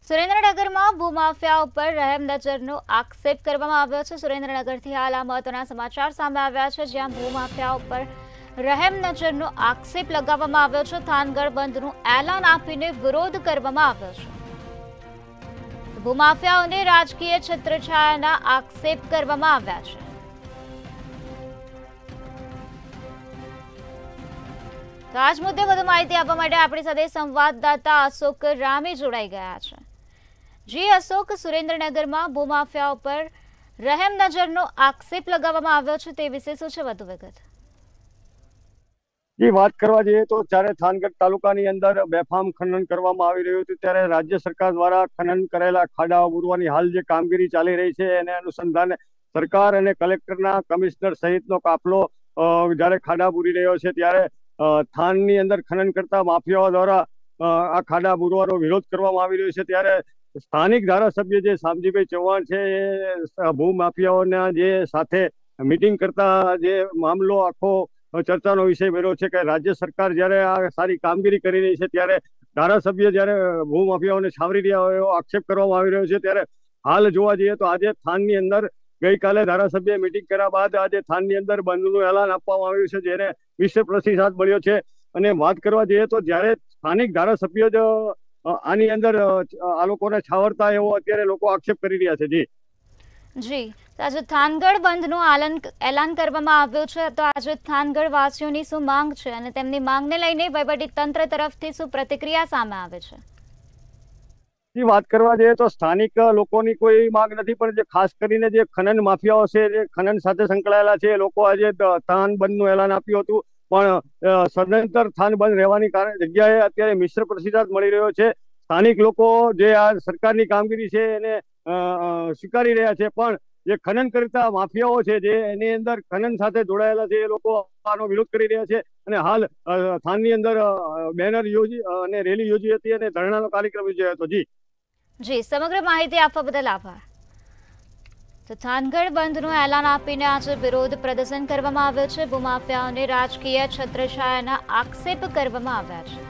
સુરેન્દ્રનગરમાં ભૂમાફિયા ઉપર રહેમ નજરનો આક્ષેપ કરવામાં આવ્યો છે। સુરેન્દ્રનગરથી હાલ આ મહત્વના સમાચાર સામે આવ્યા છે, જ્યાં ભૂમાફિયા ઉપર રહેમ નજરનો આક્ષેપ લગાવવામાં આવ્યો છે। થાનગઢ બંધનું એલાન આપીને વિરોધ કરવામાં આવ્યો છે। ભૂમાફિયાઓને રાજકીય છત્રછાયાના આક્ષેપ કરવામાં આવ્યા છે। તો આજ મુદ્દે વધુ માહિતી આપવા માટે આપણી સાથે સંવાદદાતા અશોક રામી જોડાઈ ગયા છે। जी अशोक, सुरेन्द्रनगर में भूमाफिया पर रहम नजरनो आक्षेप लगाववामां आव्यो छे ते विषे शुं छे वधु विगत? जी बात करवा जाइए तो त्यारे थानगढ़ तालुकानी अंदर बेफाम खनन करवामां आवी रह्युं हतुं, त्यारे राज्य सरकार द्वारा खनन करेला खाडा बुरवानी हाल जे कामगीरी चाली रही छे एने अनुसंधाने सरकार अने कलेक्टरना कमिश्नर सहितनो काफलो ज्यारे खाडा बुरी रह्यो छे त्यारे थाननी अंदर खनन करता माफियाओ द्वारा आ खाडा बुरવાનો विरोध करवामां आवी रह्यो छे। त्यारे स्थानिक धारासभ्य जे शामजीभाई चौहान छे भूमाफियाओना जे साथे मीटिंग करता जे मामलो आखो चर्चानो विषय बन्यो छे के राज्य सरकार ज्यारे आ सारी कामगीरी करी रही छे त्यारे धारासभ्य ज्यारे भूमाफियाओने छावरी रह्या होय एवो आक्षेप करवामां आवी रह्यो छे। त्यारे हाल जोवा जईए तो आज थाननी अंदर गई काले धारासभ्य मीटिंग कर्या बाद आज थाननी अंदर बंधनुं एलान आपवामां आव्युं छे, जेने मिश्र प्रतिसाद मळ्यो छे। अने वात करवा जईए तो ज्यारे स्थानिक धारासभ्य जो आनी अंदर आ लोकोने छावरता एवो अत्यारे लोको आक्षेप करी रह्या छे। जी आज थानगढ़ बंधनुं एलान करवामां आव्युं छे, तो आज थानगढ़ वासीओनी शुं मांग छे अने तेमनी मांगने लईने वहीवटी तंत्र तरफथी शुं प्रतिक्रिया सामे आवे छे? बात करवा जाइए तो स्थानिक लोकोनी कोई मांग नहीं, पण जे खास करीने जे खनन माफियाओ छे जे खनन साथे संकळायेला छे ए लोको आज थान बंधनुं एलान आप्युं हतुं, पण सदंतर थान बंध रहेवानी जग्याए अत्यारे मिश्र प्रतिसाद मळी रह्यो छे। स्थानिक लोको जे आ सरकारनी कामगीरी छे एने स्वीकारी रह्या छे, पण जे खनन करता माफियाओ छे जे एनी अंदर खनन साथे जोडायेला छे ए लोको आनो विरोध करी रह्या छे। अने हाल थाननी अंदर बेनर योजी अने रेली योजी हती अने धरणानो कार्यक्रम योजायो हतो। जी समग्र माहिती आपवा बदल आभार। तो थानगढ़ बंधनुं एलान आपीने आज विरोध प्रदर्शन करवामां आव्युं छे। भूमाफियाओने राजकीय छत्रछायाना आक्षेप करवामां आव्या छे।